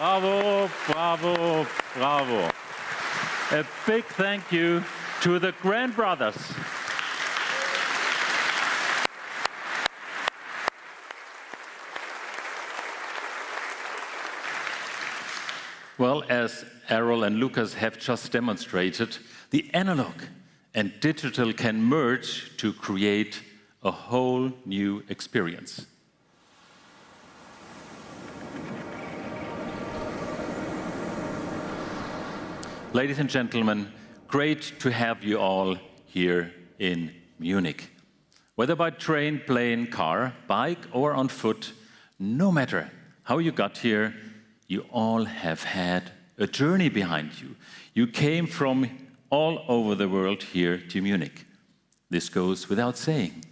Bravo, bravo, bravo. A big thank you to the grandbrothers. Well, as Errol and Lucas have just demonstrated, the analog and digital can merge to create a whole new experience. Ladies and gentlemen, great to have you all here in Munich. Whether by train, plane, car, bike, or on foot, no matter how you got here, you all have had a journey behind you. You came from all over the world here to Munich. This goes without saying.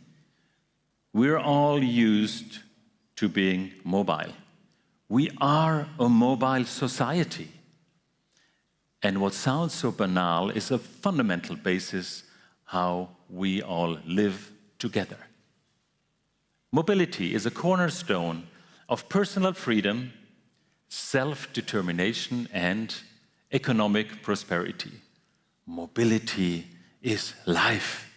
We're all used to being mobile. We are a mobile society. And what sounds so banal is a fundamental basis how we all live together. Mobility is a cornerstone of personal freedom, self-determination, and economic prosperity. Mobility is life.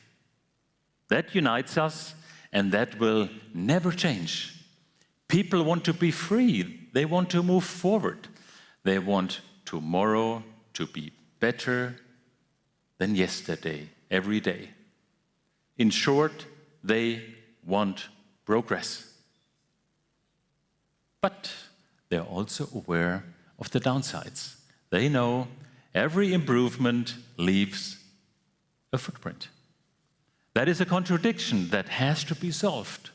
That unites us, and that will never change. People want to be free. They want to move forward. They want tomorrow to be better than yesterday, every day. In short, they want progress. But they're also aware of the downsides. They know every improvement leaves a footprint. That is a contradiction that has to be solved.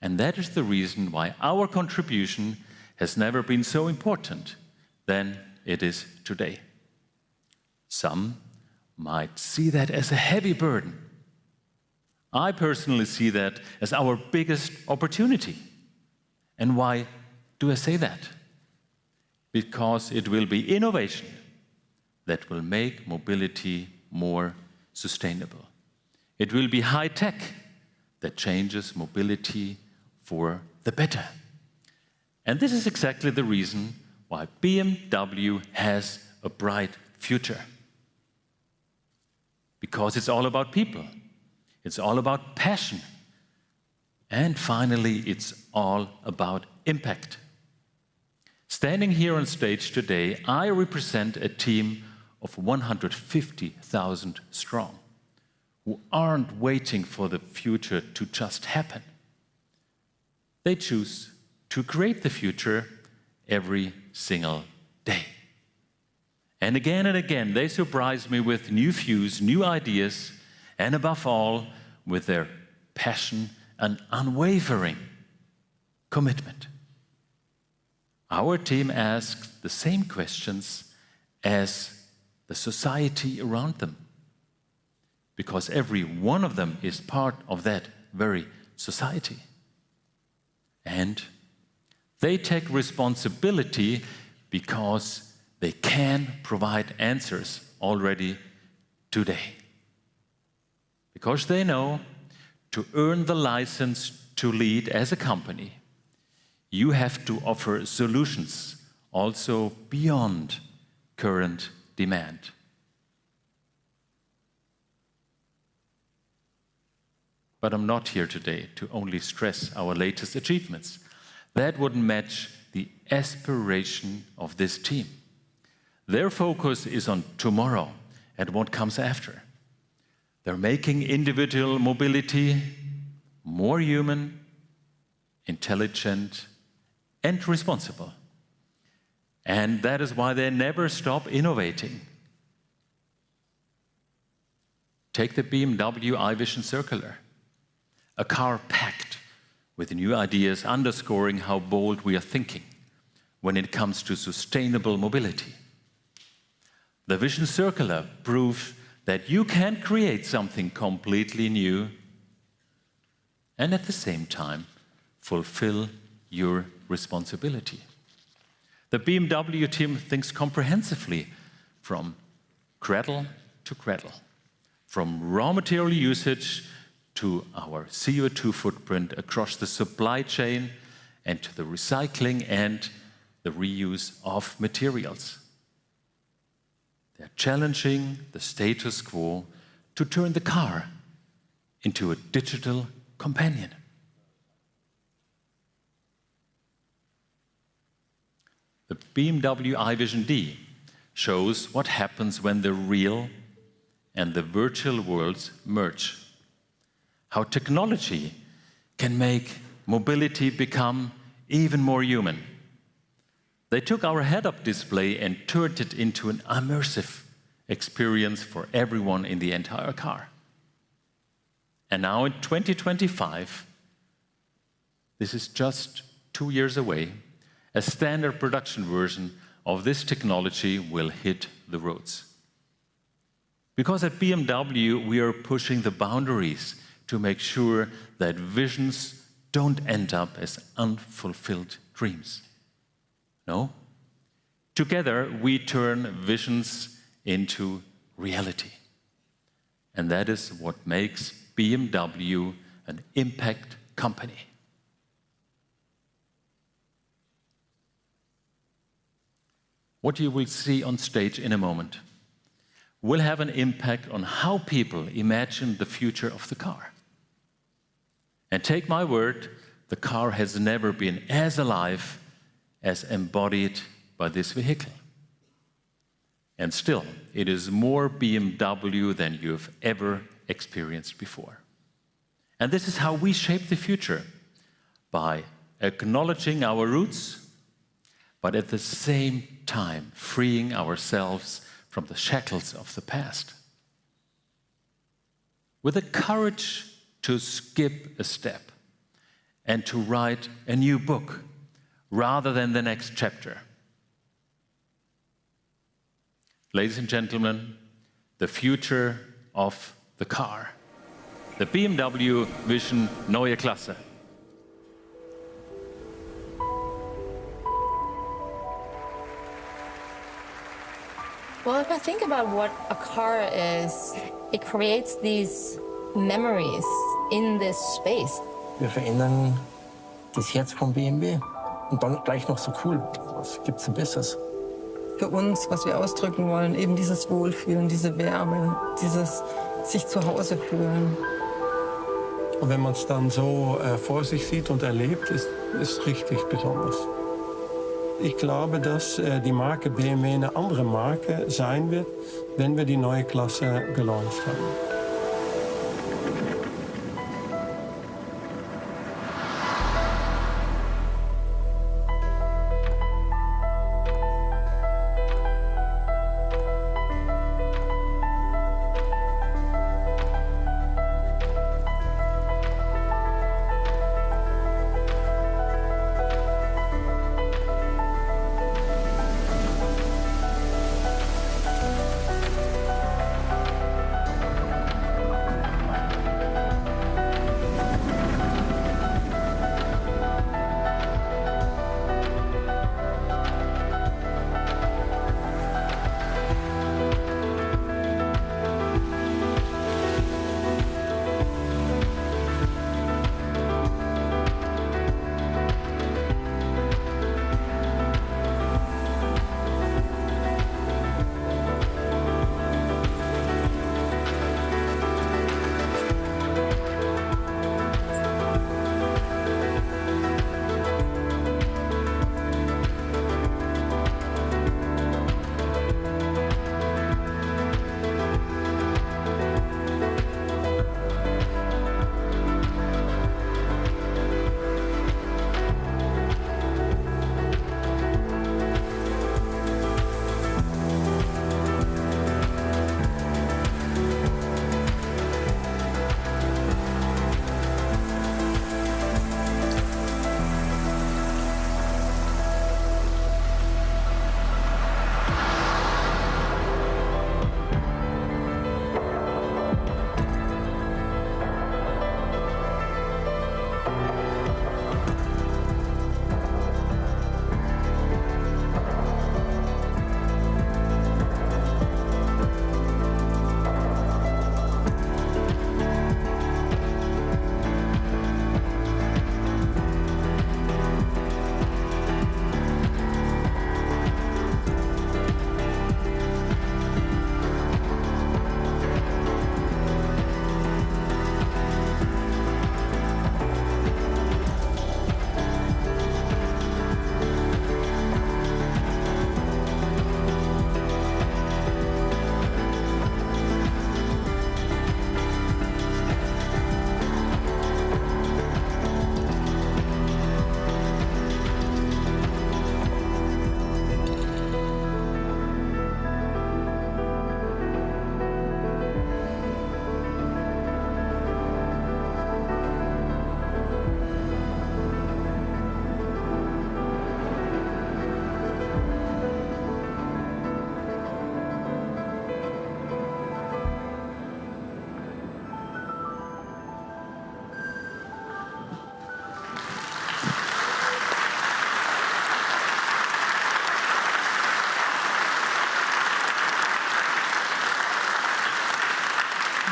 And that is the reason why our contribution has never been so important than it is today. Some might see that as a heavy burden. I personally see that as our biggest opportunity. And why do I say that? Because it will be innovation that will make mobility more sustainable. It will be high tech that changes mobility for the better. And this is exactly the reason why BMW has a bright future. Because it's all about people. It's all about passion. And finally, it's all about impact. Standing here on stage today, I represent a team of 150,000 strong, who aren't waiting for the future to just happen. They choose to create the future every single day. And again, they surprise me with new views, new ideas, and above all, with their passion and unwavering commitment. Our team asks the same questions as the society around them, because every one of them is part of that very society. And they take responsibility because they can provide answers already today. Because they know to earn the license to lead as a company, you have to offer solutions also beyond current demand. But I'm not here today to only stress our latest achievements. That wouldn't match the aspiration of this team. Their focus is on tomorrow and what comes after. They're making individual mobility more human, intelligent, and responsible. And that is why they never stop innovating. Take the BMW Vision Circular, a car packed with new ideas underscoring how bold we are thinking when it comes to sustainable mobility. The Vision Circular proves that you can create something completely new and at the same time fulfill your responsibility. The BMW team thinks comprehensively from cradle to cradle, from raw material usage to our CO2 footprint across the supply chain and to the recycling and the reuse of materials. They're challenging the status quo to turn the car into a digital companion. The BMW iVision D shows what happens when the real and the virtual worlds merge. How technology can make mobility become even more human. They took our head-up display and turned it into an immersive experience for everyone in the entire car. And now in 2025, this is just 2 years away, a standard production version of this technology will hit the roads. Because at BMW, we are pushing the boundaries to make sure that visions don't end up as unfulfilled dreams. No. Together, we turn visions into reality. And that is what makes BMW an impact company. What you will see on stage in a moment will have an impact on how people imagine the future of the car. And take my word, the car has never been as alive as embodied by this vehicle. And still, it is more BMW than you've ever experienced before. And this is how we shape the future, by acknowledging our roots, but at the same time freeing ourselves from the shackles of the past. With the courage to skip a step and to write a new book rather than the next chapter. Ladies and gentlemen, the future of the car. The BMW Vision Neue Klasse. Well, if I think about what a car is, it creates these memories in this space. Wir verändern das Herz von BMW. Und dann gleich noch so cool. Was gibt's denn Besseres? Für uns, was wir ausdrücken wollen, eben dieses Wohlfühlen, diese Wärme, dieses sich zu Hause fühlen. Und wenn man es dann so vor sich sieht und erlebt, ist es richtig besonders. Ich glaube, dass die Marke BMW eine andere Marke sein wird, wenn wir die neue Klasse gelauncht haben.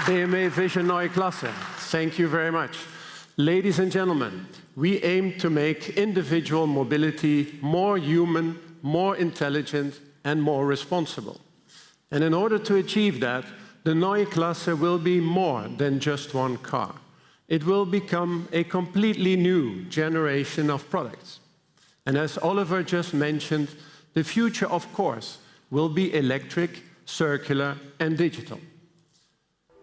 BMW Vision Neue Klasse. Thank you very much. Ladies and gentlemen, we aim to make individual mobility more human, more intelligent, and more responsible. And in order to achieve that, the Neue Klasse will be more than just one car. It will become a completely new generation of products. And as Oliver just mentioned, the future, of course, will be electric, circular, and digital.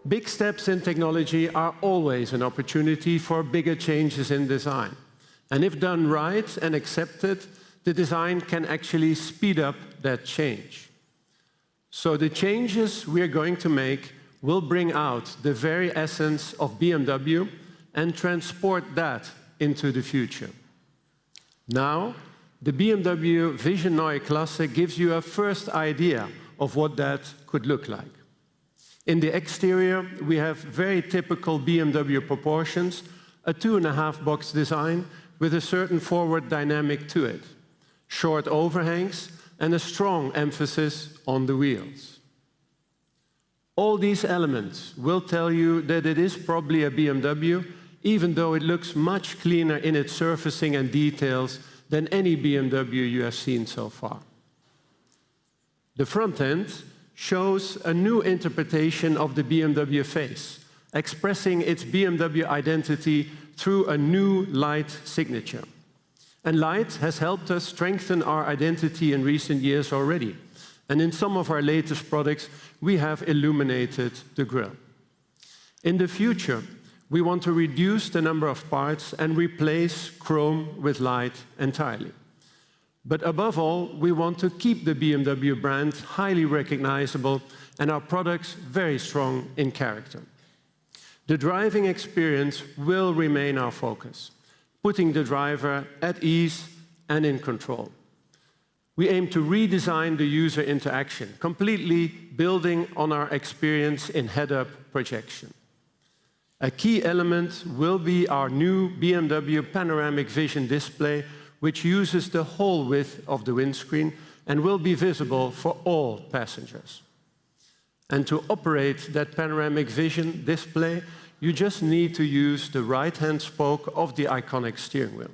Big steps in technology are always an opportunity for bigger changes in design. And if done right and accepted, the design can actually speed up that change. So the changes we are going to make will bring out the very essence of BMW and transport that into the future. Now, the BMW Vision Neue Klasse gives you a first idea of what that could look like. In the exterior, we have very typical BMW proportions, a 2.5 box design with a certain forward dynamic to it, short overhangs, and a strong emphasis on the wheels. All these elements will tell you that it is probably a BMW, even though it looks much cleaner in its surfacing and details than any BMW you have seen so far. The front end shows a new interpretation of the BMW face, expressing its BMW identity through a new light signature. And light has helped us strengthen our identity in recent years already. And in some of our latest products, we have illuminated the grille. In the future, we want to reduce the number of parts and replace chrome with light entirely. But above all, we want to keep the BMW brand highly recognizable and our products very strong in character. The driving experience will remain our focus, putting the driver at ease and in control. We aim to redesign the user interaction, completely building on our experience in head-up projection. A key element will be our new BMW Panoramic Vision display, which uses the whole width of the windscreen and will be visible for all passengers. And to operate that panoramic vision display, you just need to use the right-hand spoke of the iconic steering wheel.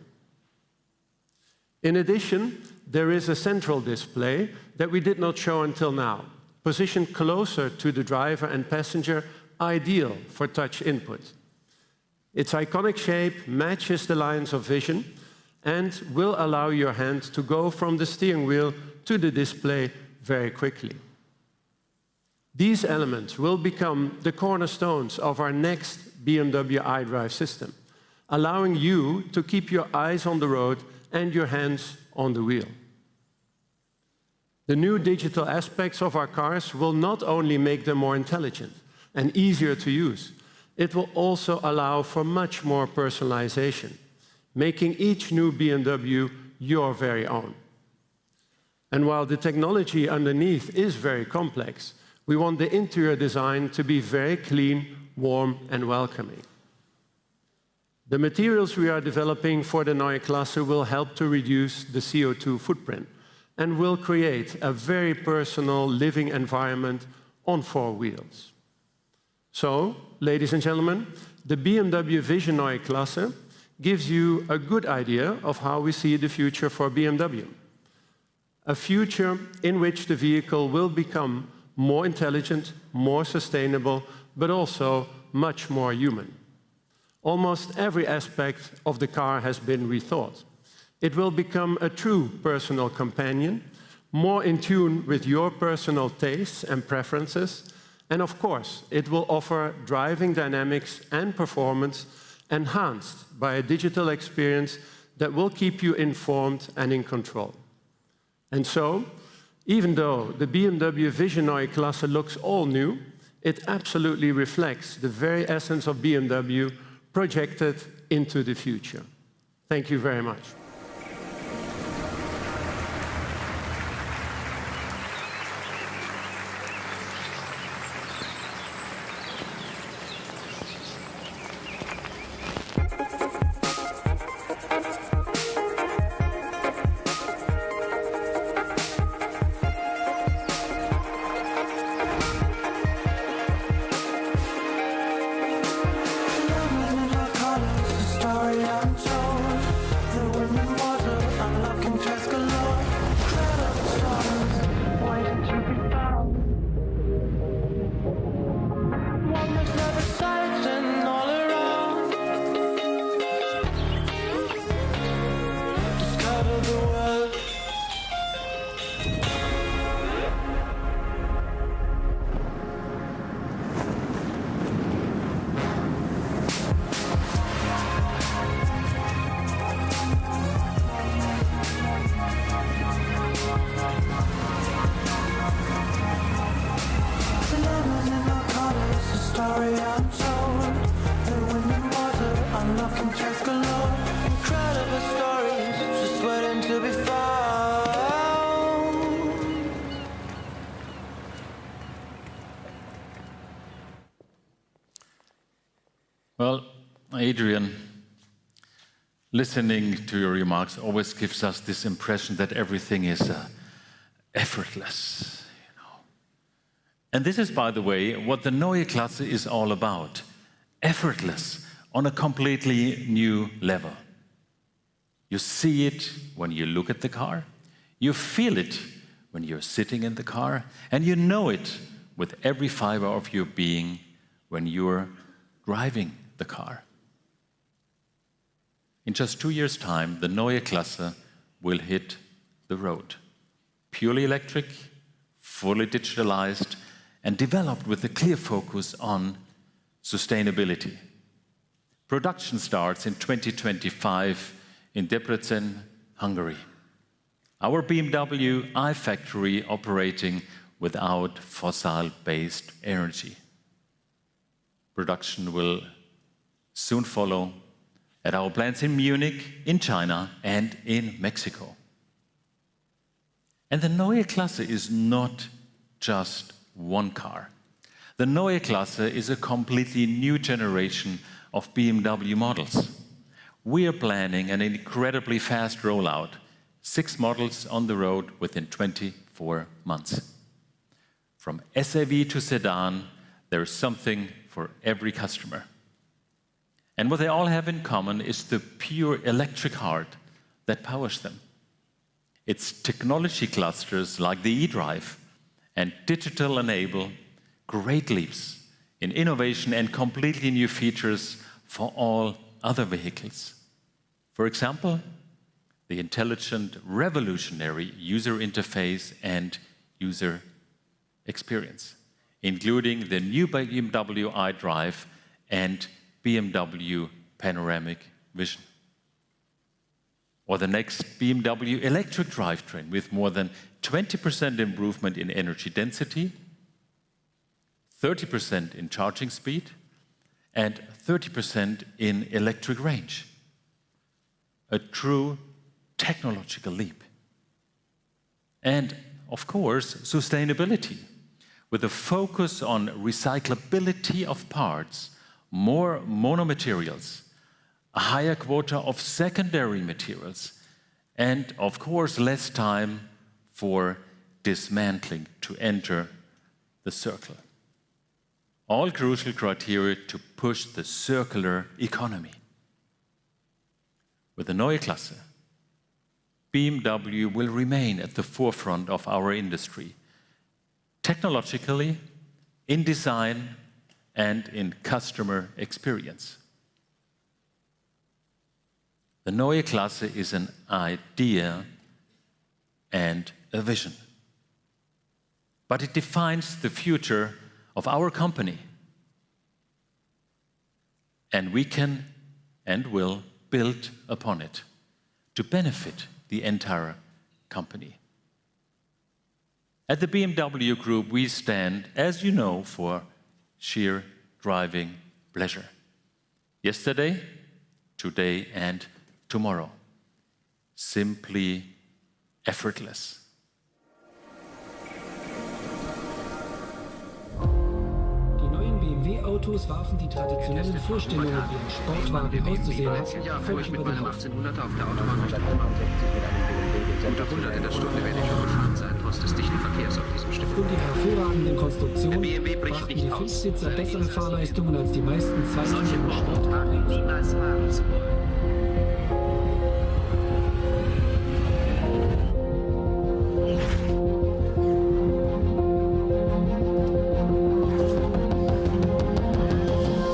In addition, there is a central display that we did not show until now, positioned closer to the driver and passenger, ideal for touch input. Its iconic shape matches the lines of vision and will allow your hand to go from the steering wheel to the display very quickly. These elements will become the cornerstones of our next BMW iDrive system, allowing you to keep your eyes on the road and your hands on the wheel. The new digital aspects of our cars will not only make them more intelligent and easier to use, it will also allow for much more personalization, making each new BMW your very own. And while the technology underneath is very complex, we want the interior design to be very clean, warm, and welcoming. The materials we are developing for the Neue Klasse will help to reduce the CO2 footprint and will create a very personal living environment on 4 wheels. So, ladies and gentlemen, the BMW Vision Neue Klasse gives you a good idea of how we see the future for BMW. A future in which the vehicle will become more intelligent, more sustainable, but also much more human. Almost every aspect of the car has been rethought. It will become a true personal companion, more in tune with your personal tastes and preferences, and of course, it will offer driving dynamics and performance enhanced by a digital experience that will keep you informed and in control. And so, even though the BMW Vision Neue Klasse looks all new, it absolutely reflects the very essence of BMW projected into the future. Thank you very much. story untold. And when the mother unlocking truth galore, incredible stories just waiting to be found. Well, Adrian, listening to your remarks always gives us this impression that everything is effortless, you know. And this is, by the way, what the Neue Klasse is all about. Effortless on a completely new level. You see it when you look at the car, you feel it when you're sitting in the car, and you know it with every fiber of your being when you're driving the car. In just 2 years' time, the Neue Klasse will hit the road. Purely electric, fully digitalized, and developed with a clear focus on sustainability. Production starts in 2025 in Debrecen, Hungary. Our BMW iFactory operating without fossil-based energy. Production will soon follow at our plants in Munich, in China, and in Mexico. And the Neue Klasse is not just one car. The Neue Klasse is a completely new generation of BMW models. We are planning an incredibly fast rollout, 6 models on the road within 24 months. From SAV to sedan, there is something for every customer. And what they all have in common is the pure electric heart that powers them. It's technology clusters like the eDrive and digital enable great leaps in innovation and completely new features for all other vehicles. For example, the intelligent, revolutionary user interface and user experience, including the new BMW iDrive and BMW Panoramic Vision. Or the next BMW electric drivetrain with more than 20% improvement in energy density, 30% in charging speed, and 30% in electric range. A true technological leap. And, of course, sustainability, with a focus on recyclability of parts, more monomaterials, a higher quota of secondary materials, and, of course, less time for dismantling to enter the circle. All crucial criteria to push the circular economy. With the Neue Klasse, BMW will remain at the forefront of our industry, technologically, in design, and in customer experience. The Neue Klasse is an idea and a vision. But it defines the future of our company. And we can and will build upon it to benefit the entire company. At the BMW Group, we stand, as you know, for sheer driving pleasure. Yesterday, today, and tomorrow. Simply effortless. Die neuen BMW-Autos warfen die traditionellen Vorstellungen, wie ein Sportwagen auszusehen hat, völlig über den Haufen. 1800 auf der Autobahn mit 100 in der Stunde werde ich schon gefahren sein, trotz des dichten Verkehrs auf diesem Stück. Und die hervorragenden Konstruktionen BMW bricht brachten nicht die aus. Fünfsitzer bessere Fahrleistungen als die meisten Solche Zweisitzer. Sportwagen niemals fahren zu wollen.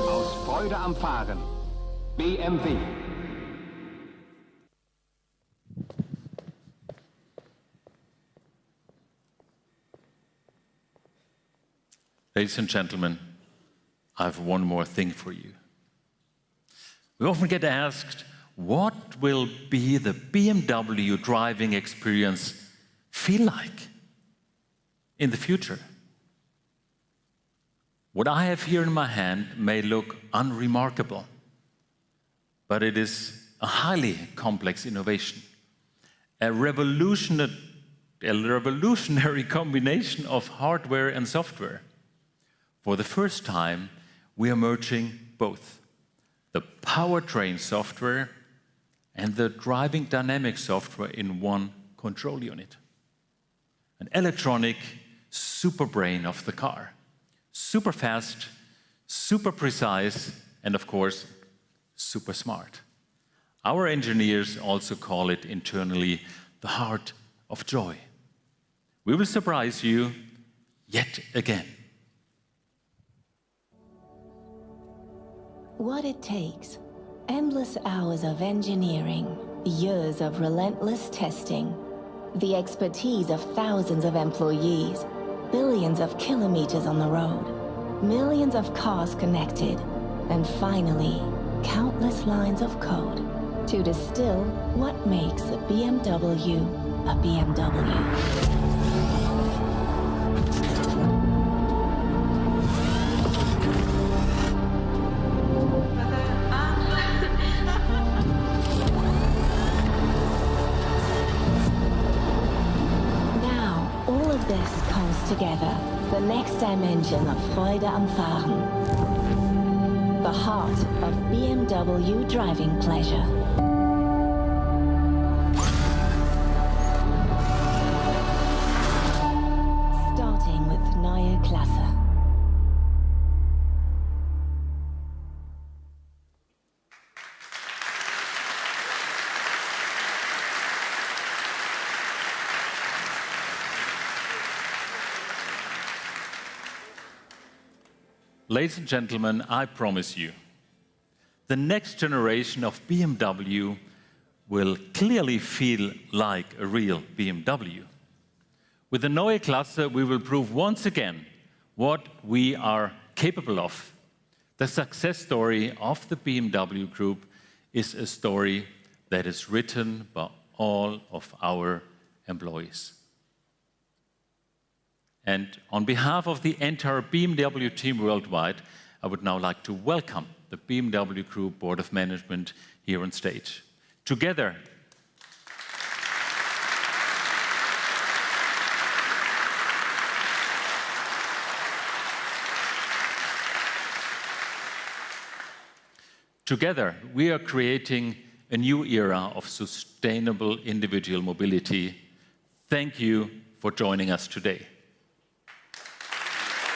Aus Freude am Fahren. BMW. Ladies and gentlemen, I have one more thing for you. We often get asked, what will be the BMW driving experience feel like in the future? What I have here in my hand may look unremarkable, but it is a highly complex innovation, a revolutionary combination of hardware and software. For the first time, we are merging both the powertrain software and the driving dynamic software in one control unit. An electronic super brain of the car. Super fast, super precise, and of course, super smart. Our engineers also call it internally the heart of joy. We will surprise you yet again. What it takes. Endless hours of engineering, years of relentless testing, the expertise of thousands of employees, billions of kilometers on the road, millions of cars connected, and finally, countless lines of code to distill what makes a BMW a BMW. This comes together, the next dimension of Freude am Fahren. The heart of BMW driving pleasure. Starting with Neue Klasse. Ladies and gentlemen, I promise you, the next generation of BMW will clearly feel like a real BMW. With the Neue Klasse, we will prove once again what we are capable of. The success story of the BMW Group is a story that is written by all of our employees. And on behalf of the entire BMW team worldwide, I would now like to welcome the BMW Group Board of Management here on stage. Together, we are creating a new era of sustainable individual mobility. Thank you for joining us today.